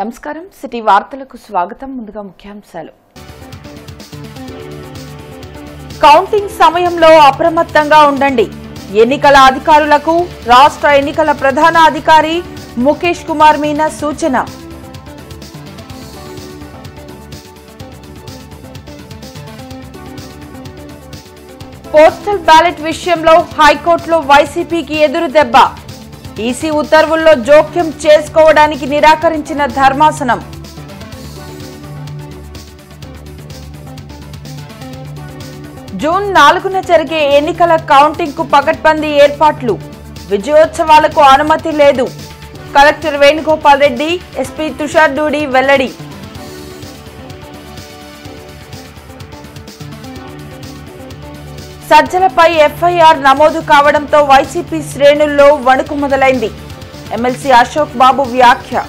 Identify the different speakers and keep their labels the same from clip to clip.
Speaker 1: నమస్కారం సిటీ వార్తలకు స్వాగతం. ముందుగా ముఖ్యాంశాలు. కౌంటింగ్ సమయంలో అప్రమత్తంగా ఉండండి. ఎన్నికల అధికారులకు రాష్ట్ర ఎన్నికల ప్రధాన అధికారి ముఖేష్ కుమార్ మీనా సూచన. పోస్టల్ బ్యాలెట్ విషయంలో హైకోర్టులో వైసీపీకి ఎదురు దెబ్బ. ఈసీ ఉత్తర్వుల్లో జోక్యం చేసుకోవడానికి నిరాకరించిన ధర్మాసనం. జూన్ 4న జరిగే ఎన్నికల కౌంటింగ్ కు పకడ్బందీ ఏర్పాట్లు. విజయోత్సవాలకు అనుమతి లేదు. కలెక్టర్ వేణుగోపాల్ రెడ్డి, ఎస్పీ తుషార్ దూడి వెల్లడి. సజ్జలపై ఎఫ్ఐఆర్ నమోదు కావడంతో వైసీపీ శ్రేణుల్లో వణుకు మొదలైంది. ఎమ్మెల్సీ అశోక్ బాబు వ్యాఖ్య.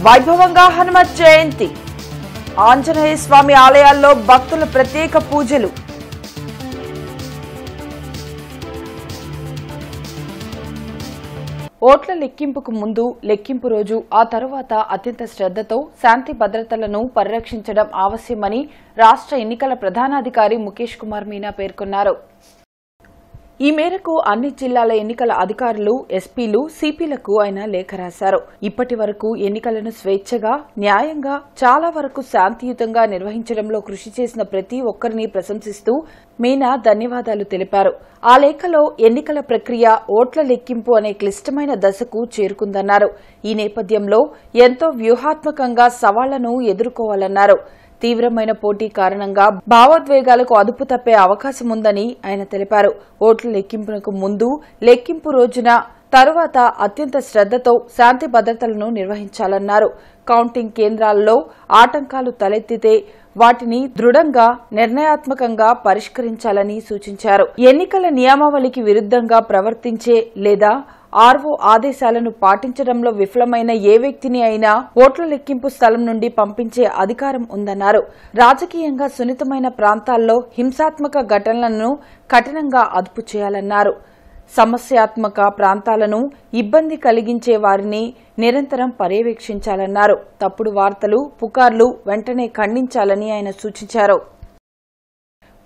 Speaker 1: వైభవంగా హనుమత్ జయంతి. ఆంజనేయ స్వామి ఆలయాల్లో భక్తుల ప్రత్యేక పూజలు. ఓట్ల లెక్కింపుకు ముందు, లెక్కింపు రోజు, ఆ తరువాత అత్యంత శ్రద్ధతో శాంతి భద్రతలను పరిరక్షించడం ఆవశ్యమని రాష్ట్ర ఎన్నికల ప్రధానాధికారి ముఖేష్ కుమార్ మీనా పేర్కొన్నారు. ఈ మేరకు అన్ని జిల్లాల ఎన్నికల అధికారులు, ఎస్పీలు, సిపిలకు ఆయన లేఖ రాశారు. ఇప్పటి వరకు ఎన్నికలను స్వేచ్ఛగా, న్యాయంగా, చాలా వరకు శాంతియుతంగా నిర్వహించడంలో కృషి చేసిన ప్రతి ఒక్కరిని ప్రశంసిస్తూ మీనా ధన్యవాదాలు తెలిపారు. ఆ లేఖలో ఎన్నికల ప్రక్రియ, ఓట్ల లెక్కింపు అనే క్లిష్టమైన దశకు చేరుకుందన్నారు. ఈ నేపథ్యంలో ఎంతో వ్యూహాత్మకంగా సవాళ్లను ఎదుర్కోవాలన్నారు. తీవ్రమైన పోటీ కారణంగా భావోద్వేగాలకు అదుపు తప్పే అవకాశం ఉందని ఆయన తెలిపారు. ఓట్ల లెక్కింపునకు ముందు, లెక్కింపు రోజున, తరువాత అత్యంత శ్రద్ధతో శాంతి భద్రతలను నిర్వహించాలన్నారు. కౌంటింగ్ కేంద్రాల్లో ఆటంకాలు తలెత్తితే వాటిని దృఢంగా, నిర్ణయాత్మకంగా పరిష్కరించాలని సూచించారు. ఎన్నికల నియమావళికి విరుద్ధంగా ప్రవర్తించే లేదా ఆర్ఓ ఆదేశాలను పాటించడంలో విఫలమైన ఏ వ్యక్తిని అయినా ఓట్ల లెక్కింపు స్థలం నుండి పంపించే అధికారం ఉందన్నారు. రాజకీయంగా సున్నితమైన ప్రాంతాల్లో హింసాత్మక ఘటనలను కఠినంగా అదుపు చేయాలన్నారు. సమస్యాత్మక ప్రాంతాలను, ఇబ్బంది కలిగించే వారిని నిరంతరం పర్యవేక్షించాలన్నారు. తప్పుడు వార్తలు, పుకార్లు వెంటనే ఖండించాలని ఆయన సూచించారు.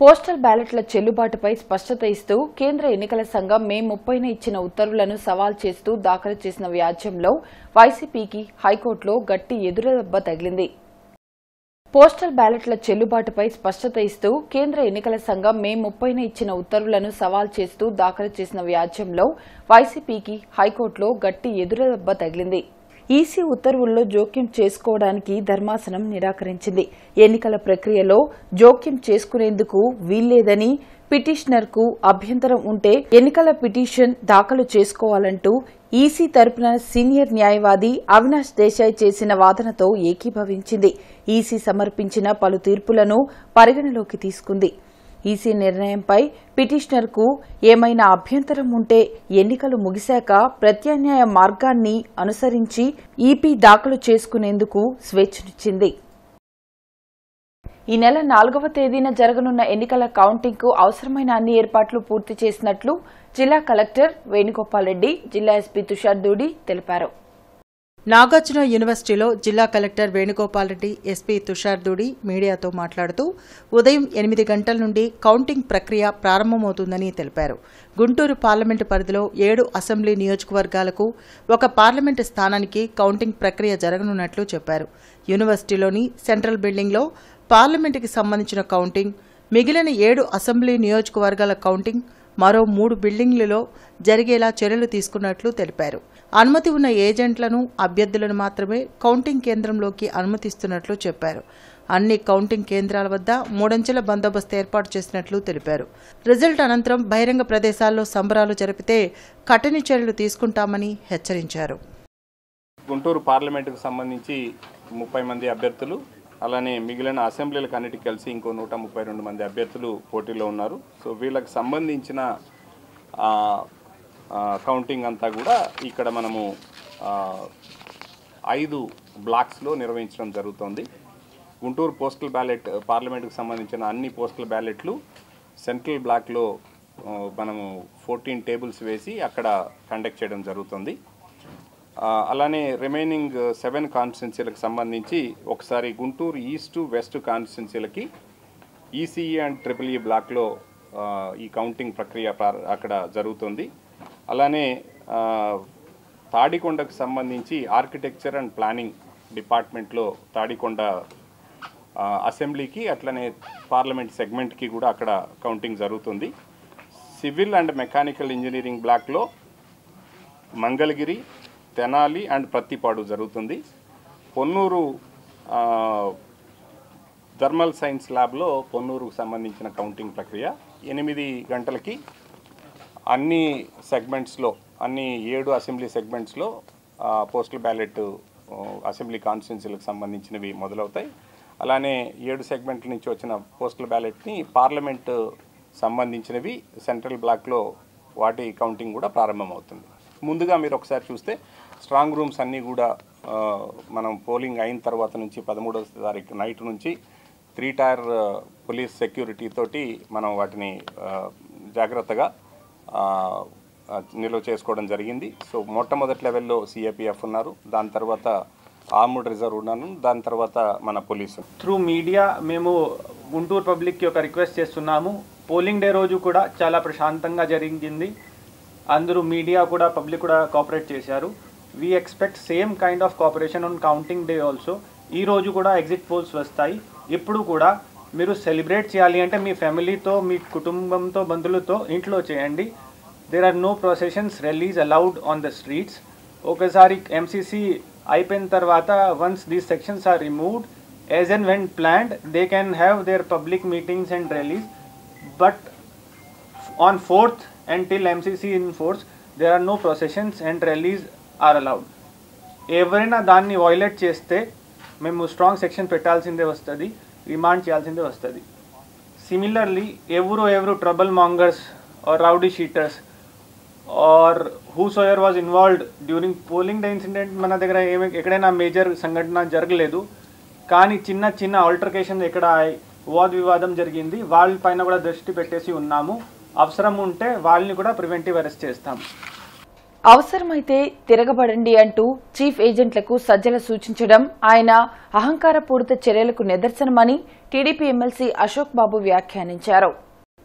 Speaker 1: పోస్టల్ బ్యాలెట్ల చెల్లుబాటుపై స్పష్టత ఇస్తూ కేంద్ర ఎన్నికల సంఘం మే 30న ఇచ్చిన ఉత్తర్వులను సవాల్ చేస్తూ దాఖలు చేసిన వ్యాజ్యంలో వైసీపీకి హైకోర్టులో గట్టి ఎదురుదెబ్బ తగిలింది. పోస్టల్ బ్యాలెట్ల చెల్లుబాటుపై స్పష్టత ఇస్తూ కేంద్ర ఎన్నికల సంఘం మే 30న ఇచ్చిన ఉత్తర్వులను సవాల్ చేస్తూ దాఖలు చేసిన వ్యాజ్యంలో వైసీపీకి హైకోర్టులో గట్టి ఎదురుదెబ్బ తగిలింది. ఈసీ ఉత్తర్వుల్లో జోక్యం చేసుకోవడానికి ధర్మాసనం నిరాకరించింది. ఎన్నికల ప్రక్రియలో జోక్యం చేసుకునేందుకు వీల్లేదని, పిటిషనర్కు అభ్యంతరం ఉంటే ఎన్నికల పిటిషన్ దాఖలు చేసుకోవాలంటూ ఈసీ తరపున సీనియర్ న్యాయవాది అవినాష్ దేశాయ్ చేసిన వాదనతో ఏకీభవించింది. ఈసీ సమర్పించిన పలు తీర్పులను పరిగణలోకి తీసుకుంది. ఈసీ నిర్ణయంపై పిటిషనర్కు ఏమైనా అభ్యంతరం ఉంటే ఎన్నికలు ముగిశాక ప్రత్యామ్నాయ మార్గాన్ని అనుసరించి ఈపీ దాఖలు చేసుకునేందుకు స్వేచ్ఛనిచ్చింది. ఈ నెల 4వ తేదీన జరగనున్న ఎన్నికల కౌంటింగ్కు అవసరమైన అన్ని ఏర్పాట్లు పూర్తి చేసినట్లు జిల్లా కలెక్టర్ వేణుగోపాల్ రెడ్డి, జిల్లా ఎస్పీ తుషార్ దూడి తెలిపారు.
Speaker 2: నాగార్జున యూనివర్సిటీలో జిల్లా కలెక్టర్ వేణుగోపాల్ రెడ్డి, ఎస్పీ తుషార్ దూడి మీడియాతో మాట్లాడుతూ ఉదయం 8 గంటల నుండి కౌంటింగ్ ప్రక్రియ ప్రారంభమవుతుందని తెలిపారు. గుంటూరు పార్లమెంటు పరిధిలో 7 అసెంబ్లీ నియోజకవర్గాలకు 1 పార్లమెంటు స్థానానికి కౌంటింగ్ ప్రక్రియ జరగనున్నట్లు చెప్పారు. యూనివర్సిటీలోని సెంట్రల్ బిల్డింగ్లో పార్లమెంటుకి సంబంధించిన కౌంటింగ్, మిగిలిన 7 అసెంబ్లీ నియోజకవర్గాల కౌంటింగ్ మరో 3 బిల్డింగ్లలో జరిగేలా చర్యలు తీసుకున్నట్లు తెలిపారు. అనుమతి ఉన్న ఏజెంట్లను, అభ్యర్థులను మాత్రమే కౌంటింగ్ కేంద్రంలోకి అనుమతిస్తున్నట్లు చెప్పారు. అన్ని కౌంటింగ్ కేంద్రాల వద్ద 3 అంచెల బందోబస్తు ఏర్పాటు చేసినట్లు తెలిపారు. రిజల్ట్ అనంతరం బహిరంగ ప్రదేశాల్లో సంబరాలు జరిపితే కఠిన చర్యలు తీసుకుంటామని హెచ్చరించారు.
Speaker 3: గుంటూరు పార్లమెంటుకు సంబంధించి 30 మంది అభ్యర్థులు, అలానే మిగిలిన అసెంబ్లీలకు అన్నిటికి కలిసి ఇంకో 132 మంది అభ్యర్థులు పోటీలో ఉన్నారు. సో వీళ్ళకి సంబంధించిన కౌంటింగ్ అంతా కూడా ఇక్కడ మనము 5 బ్లాక్స్లో నిర్వహించడం జరుగుతోంది. గుంటూరు పోస్టల్ బ్యాలెట్ పార్లమెంటుకు సంబంధించిన అన్ని పోస్టల్ బ్యాలెట్లు సెంట్రల్ బ్లాక్లో మనము 14 టేబుల్స్ వేసి అక్కడ కండక్ట్ చేయడం జరుగుతుంది. అలానే రిమైనింగ్ 7 కాన్స్టిట్యున్సీలకు సంబంధించి ఒకసారి గుంటూరు ఈస్ట్ వెస్ట్ కాన్స్టిట్యున్సీలకి ఈసీఈ అండ్ ట్రిపుల్ ఈ బ్లాక్లో ఈ కౌంటింగ్ ప్రక్రియ అక్కడ జరుగుతుంది. అలానే తాడికొండకు సంబంధించి ఆర్కిటెక్చర్ అండ్ ప్లానింగ్ డిపార్ట్మెంట్లో తాడికొండ అసెంబ్లీకి అట్లనే పార్లమెంట్ సెగ్మెంట్కి కూడా అక్కడ కౌంటింగ్ జరుగుతుంది. సివిల్ అండ్ మెకానికల్ ఇంజనీరింగ్ బ్లాక్లో మంగళగిరి, తెనాలి అండ్ ప్రత్తిపాడు జరుగుతుంది. పొన్నూరు థర్మల్ సైన్స్ ల్యాబ్లో పొన్నూరుకు సంబంధించిన కౌంటింగ్ ప్రక్రియ 8 గంటలకి అన్ని సెగ్మెంట్స్లో అన్ని 7 అసెంబ్లీ సెగ్మెంట్స్లో పోస్టల్ బ్యాలెట్ అసెంబ్లీ కాన్స్టిట్యున్సీలకు సంబంధించినవి మొదలవుతాయి. అలానే 7 సెగ్మెంట్ల నుంచి వచ్చిన పోస్టల్ బ్యాలెట్ని పార్లమెంట్ సంబంధించినవి సెంట్రల్ బ్లాక్లో వాటి కౌంటింగ్ కూడా ప్రారంభమవుతుంది. ముందుగా మీరు ఒకసారి చూస్తే స్ట్రాంగ్ రూమ్స్ అన్నీ కూడా మనం పోలింగ్ అయిన తర్వాత నుంచి 13వ తారీఖు నైట్ నుంచి 3 టైర్ పోలీస్ సెక్యూరిటీ తోటి మనం వాటిని జాగ్రత్తగా నిల్వ చేసుకోవడం జరిగింది. సో మొట్టమొదటి లెవెల్లో సిఏపిఎఫ్ ఉన్నారు, దాని తర్వాత ఆర్మ్డ్ రిజర్వ్ ఉన్నాను, దాని తర్వాత మన పోలీసు.
Speaker 4: త్రూ మీడియా మేము గుంటూరు పబ్లిక్కి ఒక రిక్వెస్ట్ చేస్తున్నాము. పోలింగ్ డే రోజు కూడా చాలా ప్రశాంతంగా జరిగింది. అందరూ మీడియా కూడా పబ్లిక్ కూడా కోఆపరేట్ చేశారు. We expect same kind of cooperation on counting day also. ఈ రోజు కూడా ఎగ్జిట్ పోల్స్ వస్తాయి. ఇప్పుడు కూడా మీరు సెలబ్రేట్ చేయాలి అంటే మీ ఫ్యామిలీతో, మీ కుటుంబంతో, బంధువులతో ఇంట్లో చేయండి. There are no processions rallies allowed on the streets. ఒకసారి ఎంసీసీ అయిపోయిన తర్వాత once these sections are removed as and when planned they can have their public meetings and rallies. But on 4th until MCC in force, there are no processions and rallies are allowed. ఎవరైనా దాన్ని violate చేస్తే మేము strong section పెట్టాల్సిందే వస్తుంది, remand చేయాల్సిందే వస్తుంది. Similarly ఎవరు trouble mongers or rowdy sheeters or whosoever was involved during polling day incident మన దగ్గర ఎక్కడైనా మేజర్ సంఘటన జరగలేదు, కానీ చిన్న ఆల్టర్కేషన్ ఎక్కడ వాద్ వివాదం జరిగింది, వాళ్ళపైన కూడా దృష్టి పెట్టేసి ఉన్నాము. అవసరం ఉంటే వాళ్ళని కూడా ప్రివెంటివ్ అరెస్ట్ చేస్తాం.
Speaker 1: అవసరమైతే తిరగబడండి అంటూ చీఫ్ ఏజెంట్లకు సజ్జల సూచించడం ఆయన అహంకారపూరిత చర్యలకు నిదర్శనమని టీడీపీ ఎమ్మెల్సీ అశోక్ బాబు వ్యాఖ్యానించారు.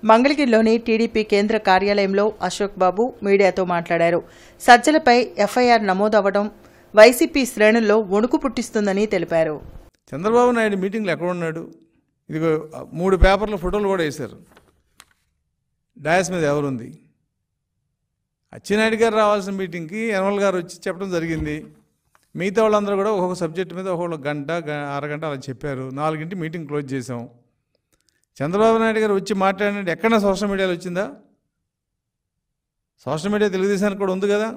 Speaker 2: మంగళగిరిలోని టీడీపీ కేంద్ర కార్యాలయంలో అశోక్ బాబు మీడియాతో మాట్లాడారు. సజ్జలపై ఎఫ్ఐఆర్ నమోదవడం వైసీపీ శ్రేణుల్లో వణుకు పుట్టిస్తుందని తెలిపారు.
Speaker 5: చంద్రబాబు నాయుడు మీటింగ్లో ఎక్కడున్నాడు? ఇదిగో 3 పేపర్ల ఫోటోలు కూడా వేశారు. డాయస్ మీద ఎవరుంది? అచ్చెన్నాయుడు గారు రావాల్సిన మీటింగ్కి యనమల గారు వచ్చి చెప్పడం జరిగింది. మిగతా వాళ్ళందరూ కూడా ఒక్కొక్క సబ్జెక్టు మీద ఒక్కొక్క గంట అరగంట అలా చెప్పారు. 4 మీటింగ్ క్లోజ్ చేసాం. చంద్రబాబు నాయుడు గారు వచ్చి మాట్లాడినట్టు ఎక్కడైనా సోషల్ మీడియాలో వచ్చిందా? సోషల్ మీడియా తెలుగుదేశానికి కూడా ఉంది కదా.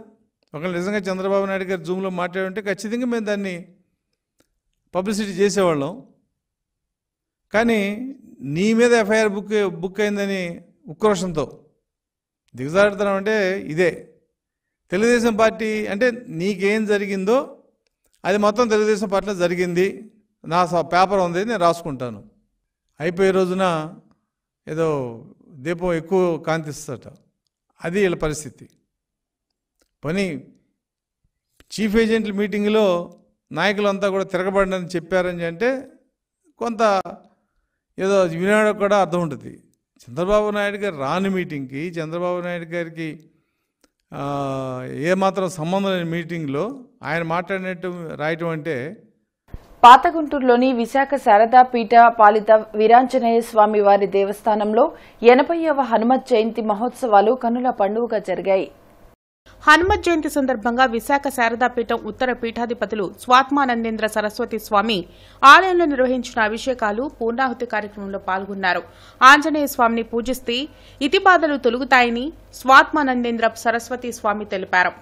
Speaker 5: ఒకవేళ నిజంగా చంద్రబాబు నాయుడు గారు జూమ్లో మాట్లాడుంటే ఖచ్చితంగా మేము దాన్ని పబ్లిసిటీ చేసేవాళ్ళం. కానీ నీ మీద ఎఫ్ఐఆర్ బుక్ అయిందని ఉక్రోషంతో దిగజారుతున్నాం అంటే ఇదే. తెలుగుదేశం పార్టీ అంటే నీకేం జరిగిందో అది మొత్తం తెలుగుదేశం పార్టీలో జరిగింది, నా పేపర్ ఉంది, నేను రాసుకుంటాను. అయిపోయే రోజున ఏదో దీపం ఎక్కువ కాంతిస్తట. అది వీళ్ళ పరిస్థితి. పని చీఫ్ ఏజెంట్ల మీటింగ్లో నాయకులంతా కూడా తిరగబడని చెప్పారని అంటే కొంత ఏదో వినడానికి కూడా అర్థం ఉంటుంది. చంద్రబాబు నాయుడు గారు రాని మీటింగ్కి, చంద్రబాబు నాయుడు గారికి ఏమాత్రం సంబంధం లేని మీటింగ్లో ఆయన మాట్లాడినట్టు రాయటం అంటే.
Speaker 1: పాత గుంటూరులోని విశాఖ శారదా పీఠ పాలిత వీరాంజనేయ స్వామి వారి దేవస్థానంలో 80వ హనుమత్ జయంతి మహోత్సవాలు కన్నుల పండుగగా జరిగాయి.
Speaker 6: హనుమత్ జయంతి సందర్భంగా విశాఖ శారదాపీఠం ఉత్తర పీఠాధిపతులు స్వాత్మానందేంద్ర సరస్వతి స్వామి ఆలయంలో నిర్వహించిన అభిషేకాలు, పూర్ణాహుతి కార్యక్రమంలో పాల్గొన్నారు. ఆంజనేయ స్వామిని పూజిస్తే ఇతిబాధలు తొలుగుతాయని స్వాత్మానందేంద్ర సరస్వతి స్వామి తెలిపారు.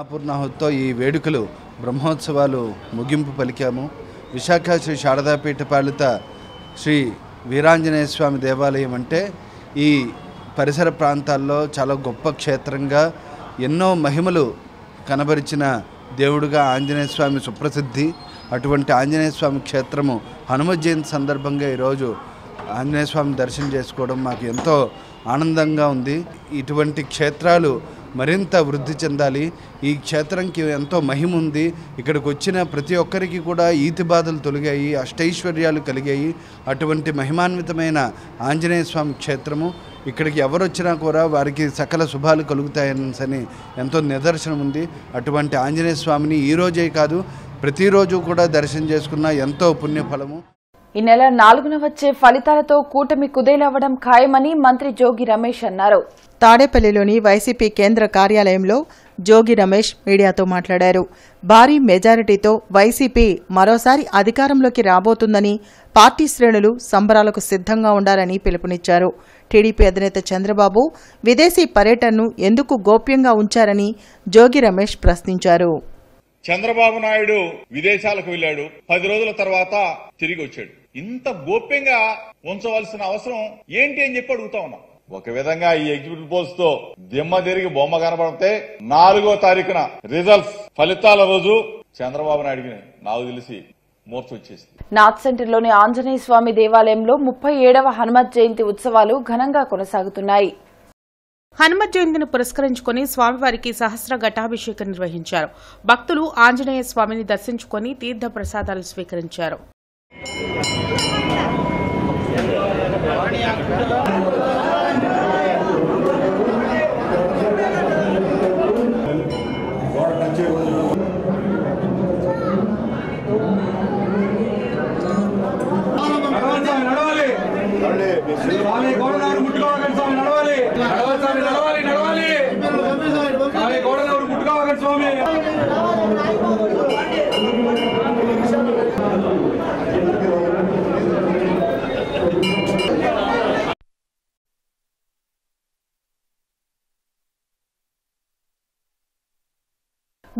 Speaker 7: మహాపూర్ణాహుతితో ఈ వేడుకలు బ్రహ్మోత్సవాలు ముగింపు పలికాము. విశాఖ శ్రీ శారదాపీఠ పాలిత శ్రీ వీరాంజనేయ స్వామి దేవాలయం అంటే ఈ పరిసర ప్రాంతాల్లో చాలా గొప్ప క్షేత్రంగా ఎన్నో మహిమలు కనబరిచిన దేవుడుగా ఆంజనేయ స్వామి సుప్రసిద్ధి. అటువంటి ఆంజనేయ స్వామి క్షేత్రము హనుమ జయంతి సందర్భంగా ఈరోజు ఆంజనేయ స్వామి దర్శనం చేసుకోవడం మాకు ఎంతో ఆనందంగా ఉంది. ఇటువంటి క్షేత్రాలు మరింత వృద్ధి చెందాలి. ఈ క్షేత్రంకి ఎంతో మహిమ ఉంది. ఇక్కడికి వచ్చిన ప్రతి ఒక్కరికి కూడా ఈతి బాధలు తొలగాయి, అష్టైశ్వర్యాలు కలిగాయి. అటువంటి మహిమాన్వితమైన ఆంజనేయ స్వామి క్షేత్రము. ఇక్కడికి ఎవరు వచ్చినా కూడా వారికి సకల శుభాలు కలుగుతాయని ఎంతో నిదర్శనం ఉంది. అటువంటి ఆంజనేయ స్వామిని ఈరోజే కాదు ప్రతిరోజు కూడా దర్శనం చేసుకున్న ఎంతో పుణ్యఫలము.
Speaker 1: ఈ నెల 4న వచ్చే ఫలితాలతో కూటమి కుదేలవ్వడం ఖాయమని మంత్రి జోగి రమేష్ అన్నారు.
Speaker 2: తాడేపల్లిలోని వైసీపీ కేంద్ర కార్యాలయంలో జోగి రమేష్ మీడియాతో మాట్లాడారు. భారీ మెజారిటీతో వైసీపీ మరోసారి అధికారంలోకి రాబోతుందని, పార్టీ శ్రేణులు సంబరాలకు సిద్ధంగా ఉండాలని పిలుపునిచ్చారు. టీడీపీ అధినేత చంద్రబాబు విదేశీ పర్యటనను ఎందుకు గోప్యంగా ఉంచారని జోగి రమేష్ ప్రశ్నించారు.
Speaker 8: చంద్రబాబు నాయుడు విదేశాలకు వెళ్లాడు, 10 రోజుల తర్వాత తిరిగి వచ్చాడు. ఇంత గోప్యంగా ఉంచవలసిన అవసరం ఏంటి అని చెప్పి అడుగుతా ఉన్నాం. ఒక విధంగా ఈ ఎగ్జిక్యూటివ్ పోల్స్ తో దిమ్మ తిరిగి బొమ్మ కనబడితే 4వ తారీఖున రిజల్ట్స్ ఫలితాల రోజు చంద్రబాబు నాయుడికి నాకు తెలిసి మూర్ఛ వచ్చేసింది.
Speaker 1: నాథ్ సెంటర్లోని ఆంజనేయ స్వామి దేవాలయంలో 37వ హనుమత్ జయంతి ఉత్సవాలు ఘనంగా కొనసాగుతున్నాయి.
Speaker 6: హనుమత్ జయంతిని పురస్కరించుకుని స్వామివారికి సహస్ర ఘటాభిషేకం నిర్వహించారు. భక్తులు ఆంజనేయ స్వామిని దర్శించుకుని తీర్థ ప్రసాదాలు స్వీకరించారు.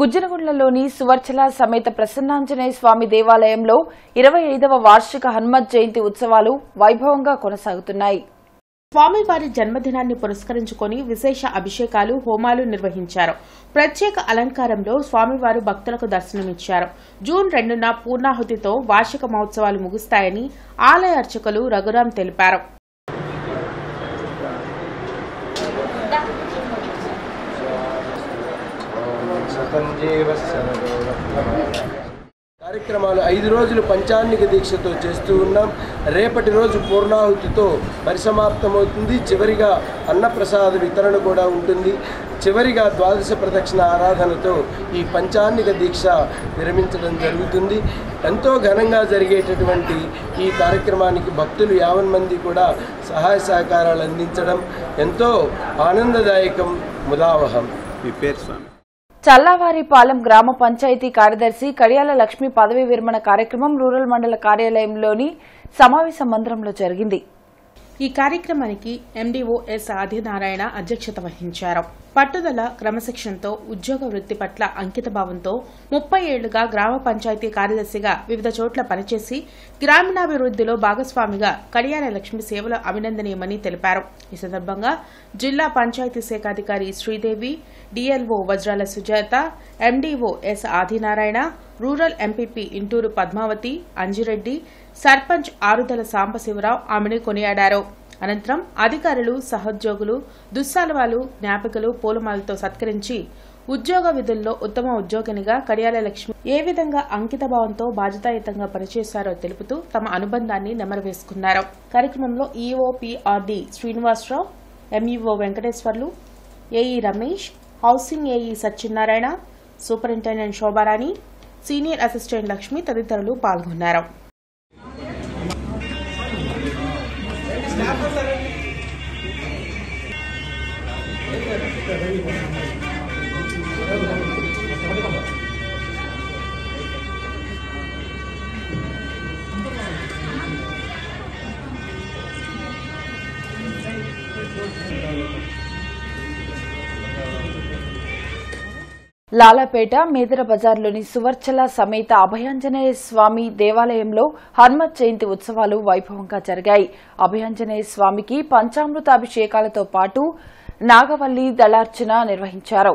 Speaker 1: గుజ్జనగుండ్లలోని సువర్చల సమేత ప్రసన్నాంజనేయ స్వామి దేవాలయంలో 25వ వార్షిక హనుమత్ జయంతి ఉత్సవాలు వైభవంగా కొనసాగుతున్నాయి.
Speaker 6: స్వామివారి జన్మదినాన్ని పురస్కరించుకుని విశేష అభిషేకాలు, హోమాలు నిర్వహించారు. ప్రత్యేక అలంకారంలో స్వామివారు భక్తులకు దర్శనమిచ్చారు. జూన్ 2న పూర్ణాహుతితో వార్షిక మహోత్సవాలు ముగుస్తాయని ఆలయ అర్చకులు రఘురాం తెలిపారు.
Speaker 9: కార్యక్రమాలు 5 రోజులు పంచాన్నిక దీక్షతో చేస్తూ ఉన్నాం. రేపటి రోజు పూర్ణాహుతితో పరిసమాప్తమవుతుంది. చివరిగా అన్నప్రసాద వితరణ కూడా ఉంటుంది. చివరిగా ద్వాదశ ప్రదక్షిణ ఆరాధనతో ఈ పంచాన్నిక దీక్ష విరమించడం జరుగుతుంది. ఎంతో ఘనంగా జరిగేటటువంటి ఈ కార్యక్రమానికి భక్తులు 50 మంది కూడా సహాయ సహకారాలు అందించడం ఎంతో ఆనందదాయకం, ముదావహం. మీ పేరు స్వామి?
Speaker 1: చల్లావారిపాలెం గ్రామ పంచాయతీ కార్యదర్శి కడియాల లక్ష్మి పదవీ విరమణ కార్యక్రమం రూరల్ మండల కార్యాలయంలోని సమావేశ మందిరంలో జరిగింది.
Speaker 6: ఈ కార్యక్రమానికి ఎండీఓ ఎస్ ఆదినారాయణ అధ్యక్షత వహించారు. పట్టుదల, క్రమశిక్షణతో ఉద్యోగ వృత్తి పట్ల అంకితభావంతో 30 ఏళ్లుగా గ్రామ పంచాయతీ కార్యదర్శిగా వివిధ చోట్ల పనిచేసి గ్రామీణాభివృద్దిలో భాగస్వామిగా కడియాల లక్ష్మి సేవలు అభినందనీయమని తెలిపారు. ఈ సందర్భంగా జిల్లా పంచాయతీ శాఖ అధికారి Sridevi, DLO Vajrala Sujatha, MDO S Adinarayana, rural MPP Inturu Padmavathi, Anjireddy, sarpanch Arudala Sambasivarao ఆమెను కొనియాడారు. అనంతరం అధికారులు, సహోద్యోగులు, దుస్సాలవాలు, జ్ఞాపికలు పూలమాలతో సత్కరించి ఉద్యోగ విధుల్లో ఉత్తమ ఉద్యోగినిగా కడియాల లక్ష్మి ఏ విధంగా అంకితభావంతో బాధ్యతాయుతంగా పనిచేశారో తెలుపుతూ తమ అనుబంధాన్ని నెమరవేసుకున్నారు. కార్యక్రమంలో EO PRD Srinivasarao, MEO Venkateswarlu, AE Ramesh, housing AE Satyanarayana, superintendent Shobharani, senior assistant Lakshmi తదితరులు పాల్గొన్నారు.
Speaker 1: లాలాపేట మేదర బజార్లోని సువర్చల సమేత అభయాంజనేయ స్వామి దేవాలయంలో హనుమత్ జయంతి ఉత్సవాలు వైభవంగా జరిగాయి. అభయాంజనేయ స్వామికి పంచామృత అభిషేకాలతో పాటు నాగవల్లి దళార్చన నిర్వహించారు.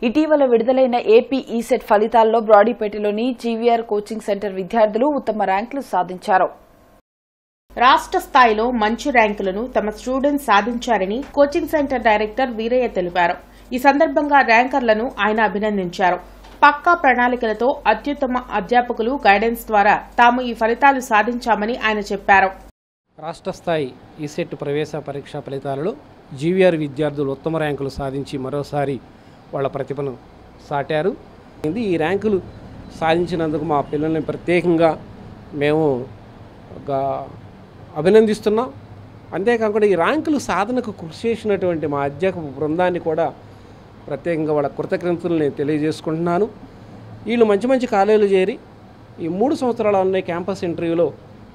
Speaker 1: ఇటీవల విడుదలైన ఏపీ ఈసెట్ ఫలితాల్లో బ్రాడీపేటలోని జీవీఆర్ కోచింగ్ సెంటర్ విద్యార్థులు ఉత్తమ ర్యాంకులు సాధించారు.
Speaker 6: రాష్ట్ర స్థాయిలో మంచి ర్యాంకులను తమ స్టూడెంట్స్ సాధించారని కోచింగ్ సెంటర్ డైరెక్టర్ వీరయ్య తెలిపారు. ఈ సందర్భంగా ర్యాంకర్లను ఆయన అభినందించారు. పక్కా ప్రణాళికలతో అత్యుత్తమ అధ్యాపకులు గైడెన్స్ ద్వారా తాము ఈ ఫలితాలు సాధించామని ఆయన చెప్పారు.
Speaker 10: రాష్ట్ర స్థాయి ఈసెట్ ప్రవేశ పరీక్ష ఫలితాలలో జీవీఆర్ విద్యార్థులు ఉత్తమ ర్యాంకులు సాధించి మరోసారి వాళ్ళ ప్రతిభను సాటారు. ఈ ర్యాంకులు సాధించినందుకు మా పిల్లల్ని ప్రత్యేకంగా మేము అభినందిస్తున్నాం. అంతేకాకుండా ఈ ర్యాంకులు సాధనకు కృషి చేసినటువంటి మా అధ్యాపక బృందాన్ని కూడా ప్రత్యేకంగా వాళ్ళ కృతజ్ఞతలు నేను తెలియజేసుకుంటున్నాను. వీళ్ళు మంచి మంచి కాలేజీలు చేరి ఈ 3 సంవత్సరాల క్యాంపస్ ఇంటర్వ్యూలో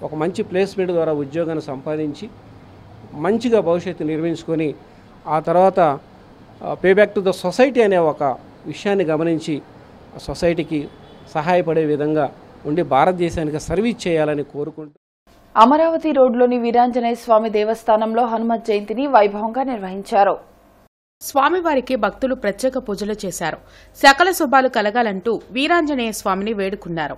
Speaker 10: ఒక మంచి ప్లేస్మెంట్ ద్వారా ఉద్యోగాన్ని సంపాదించి మంచిగా భవిష్యత్తు నిర్మించుకొని ఆ తర్వాత pay back to the society అనే ఒక విషయాన్ని గమనించి సొసైటీకి సహాయపడే విధంగా ఉండి భారతదేశానికి సర్వీస్ చేయాలని కోరుకుంటూ
Speaker 1: అమరావతి రోడ్లోని వీరాంజనేయ స్వామి దేవస్థానంలో హనుమత్ జయంతిని వైభవంగా నిర్వహించారు.
Speaker 6: స్వామివారికి భక్తులు ప్రత్యేక పూజలు చేశారు. సకల శుభాలు కలగాలంటూ వీరాంజనేయ స్వామిని వేడుకున్నారు.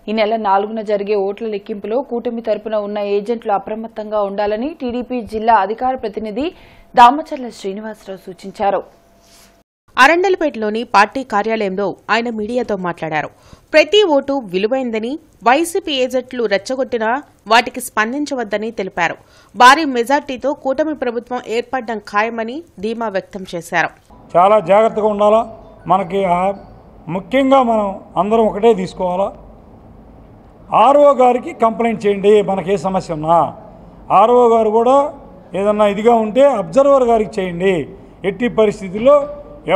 Speaker 1: ఈ నెల 4న జరిగే ఓట్ల లెక్కింపులో కూటమి తరపున ఉన్న ఏజెంట్లు అప్రమత్తంగా ఉండాలని టీడీపీ జిల్లా అధికార ప్రతినిధి దామచర్ల శ్రీనివాసరావు సూచించారు.
Speaker 6: అరండల్పేటలోని పార్టీ కార్యాలయంలో ఆయన మీడియాతో మాట్లాడారు. ప్రతి ఓటు విలువైందని, వైసీపీ ఏజెంట్లు రెచ్చగొట్టినా వాటికి స్పందించవద్దని తెలిపారు. భారీ మెజార్టీతో కూటమి ప్రభుత్వం ఏర్పడడం ఖాయమని ధీమా వ్యక్తం చేశారు.
Speaker 11: చాలా జాగ్రత్తగా ఉండాలా. మనకి ముఖ్యంగా మనం అందరం ఒకటే తీసుకోవాలా. ఆర్ఓ గారికి కంప్లైంట్ చేయండి, మనకి ఏ సమస్య ఉన్నా. ఆర్ఓ గారు కూడా ఏదన్నా ఇదిగా ఉంటే అబ్జర్వర్ గారికి చేయండి. ఎట్టి పరిస్థితుల్లో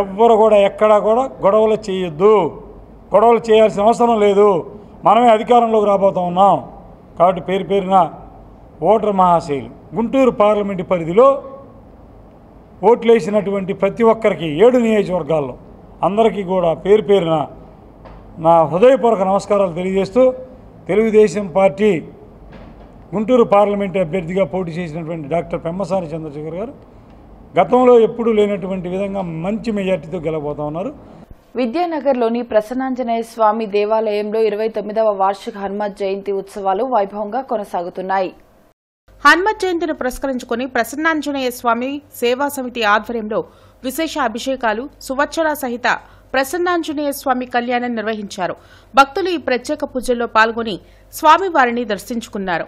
Speaker 11: ఎవ్వరు కూడా ఎక్కడా కూడా గొడవలు చేయొద్దు. గొడవలు చేయాల్సిన అవసరం లేదు. మనమే అధికారంలోకి రాబోతూ ఉన్నాం. కాబట్టి పేరు పేరున ఓటర్ మహాశైలు గుంటూరు పార్లమెంటు పరిధిలో ఓట్లు వేసినటువంటి ప్రతి ఒక్కరికి 7 నియోజకవర్గాల్లో అందరికీ కూడా పేరు పేరున నా హృదయపూర్వక నమస్కారాలు తెలియజేస్తూ, తెలుగుదేశం పార్టీ గుంటూరు పార్లమెంటు అభ్యర్థిగా పోటీ చేసినటువంటి డాక్టర్ పెమ్మసాని చంద్రశేఖర్ గారు గతంలో ఎప్పుడూ లేనటువంటి విధంగా మంచి మెజార్టీతో గెలవబోతా ఉన్నారు.
Speaker 1: విద్యానగర్లోని ప్రసన్నాంజనేయ స్వామి దేవాలయంలో 29వ వార్షిక హనుమత్ జయంతి ఉత్సవాలు వైభవంగా కొనసాగుతున్నాయి.
Speaker 6: హనుమత్ జయంతిని పురస్కరించుకుని ప్రసన్నాంజనేయ స్వామి సేవా సమితి ఆధ్వర్యంలో విశేష అభిషేకాలు, సువచ్చల సహిత ప్రసన్నాంజనేయ స్వామి కళ్యాణం నిర్వహించారు. భక్తులు ఈ ప్రత్యేక పూజల్లో పాల్గొని స్వామివారిని దర్శించుకున్నారు.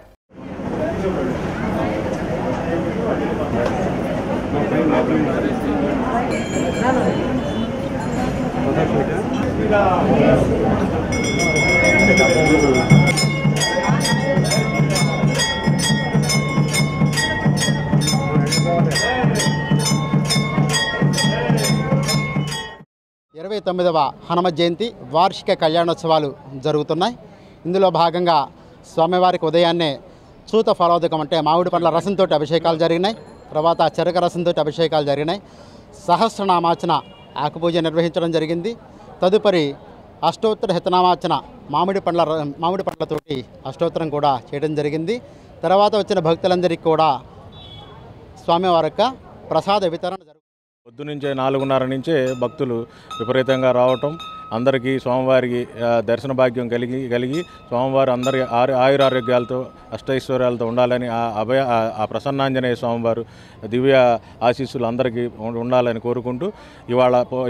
Speaker 12: ఇరవై 29వ హనుమత్ జయంతి వార్షిక కళ్యాణోత్సవాలు జరుగుతున్నాయి. ఇందులో భాగంగా స్వామివారికి ఉదయాన్నే చూత ఫలోదకం అంటే మామిడి పండ్ల రసంతో అభిషేకాలు జరిగినాయి. తర్వాత చెరక రసంతో అభిషేకాలు జరిగినాయి. సహస్రనామార్చన ఆకుపూజ నిర్వహించడం జరిగింది. తదుపరి అష్టోత్తర హితనామార్చన మామిడి పండ్లతోటి అష్టోత్తరం కూడా చేయడం జరిగింది. తర్వాత వచ్చిన భక్తులందరికీ కూడా స్వామివారి యొక్క ప్రసాద వితరణ జరుగుతుంది.
Speaker 13: పొద్దునుంచే 4:30 నుంచే భక్తులు విపరీతంగా రావటం, అందరికీ స్వామివారికి దర్శన భాగ్యం కలిగి స్వామివారు అందరి ఆయురారోగ్యాలతో అష్టైశ్వర్యాలతో ఉండాలని ఆ ప్రసన్నాంజనేయ స్వామివారు దివ్య ఆశీస్సులు అందరికీ ఉండాలని కోరుకుంటూ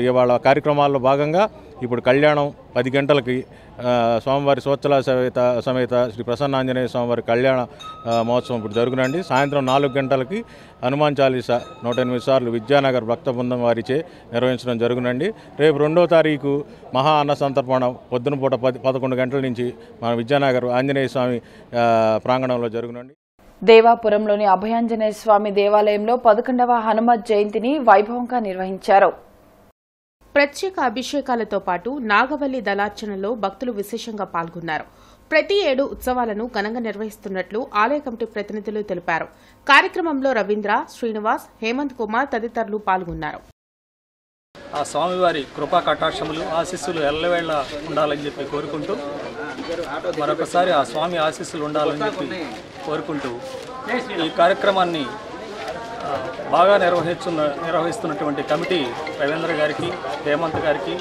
Speaker 13: ఇవాళ కార్యక్రమాల్లో భాగంగా ఇప్పుడు కళ్యాణం 10 గంటలకి స్వామివారి సోత్సల సమేత శ్రీ ప్రసన్నాంజనేయ స్వామివారి కళ్యాణ మహోత్సవం ఇప్పుడు జరుగునండి. సాయంత్రం 4 గంటలకి హనుమాన్ చాలీసా 108 సార్లు విద్యానగర్ భక్త బృందం వారిచే నిర్వహించడం జరుగునండి. రేపు 2వ తారీఖు మహా అన్న సంతర్పణ పొద్దున పూట 11 గంటల నుంచి మన విద్యానగర్ ఆంజనేయ స్వామి ప్రాంగణంలో జరుగునండి.
Speaker 1: దేవాపురంలోని అభయాంజనేయ స్వామి దేవాలయంలో 11వ హనుమత్ జయంతిని వైభవంగా నిర్వహించారు.
Speaker 6: ప్రత్యేక అభిషేకాలతో పాటు నాగవల్లి దళార్చనలో భక్తులు విశేషంగా పాల్గొన్నారు. ప్రతి ఏడు ఉత్సవాలను ఘనంగా నిర్వహిస్తున్నట్లు ఆలయ కమిటీ ప్రతినిధులు తెలిపారు. కార్యక్రమంలో రవీంద్ర, శ్రీనివాస్, హేమంత్ కుమార్ తదితరులు పాల్గొన్నారు.
Speaker 14: ఆ స్వామివారి కృపా కటాక్షములు ఆశీస్సులు ఎల్లవేళ ఉండాలని చెప్పి కోరుకుంటూ, మరొకసారి ఆ స్వామి ఆశీస్సులు ఉండాలని చెప్పి కోరుకుంటూ ఈ కార్యక్రమాన్ని బాగా నిర్వహిస్తున్నటువంటి కమిటీ రవీంద్ర గారికి, హేమంత్ గారికి,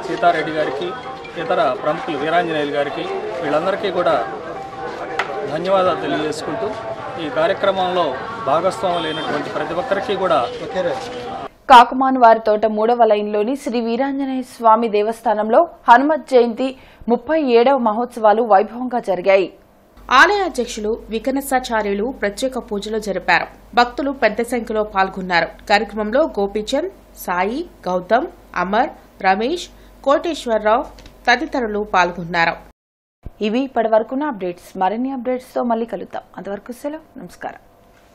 Speaker 14: సీతారెడ్డి గారికి, ఇతర ప్రముఖులు వీరాంజనేయులు గారికి, వీళ్ళందరికీ కూడా ధన్యవాదాలు తెలియజేసుకుంటూ ఈ కార్యక్రమంలో భాగస్వాములైనటువంటి ప్రతి ఒక్కరికి కూడా
Speaker 1: కాకుమాన్ వారి తోట 3వ లైన్లోని శ్రీ వీరాంజనేయ స్వామి దేవస్థానంలో హనుమత్ జయంతి 37వ మహోత్సవాలు వైభవంగా జరిగాయి.
Speaker 6: ఆలయ అధ్యక్షులు వికనసాచార్యులు ప్రత్యేక పూజలు జరిపారు. భక్తులు పెద్ద సంఖ్యలో పాల్గొన్నారు. కార్యక్రమంలో గోపీచంద్, సాయి, గౌతమ్, అమర్, రమేష్, కోటేశ్వరరావు తదితరులు పాల్గొన్నారు.
Speaker 1: ఇవి ఇప్పటివరకున్న అప్డేట్స్. మరిన్ని అప్డేట్స్తో మళ్ళీ కలుద్దాం. అంతవరకు సెలవు. నమస్కారం.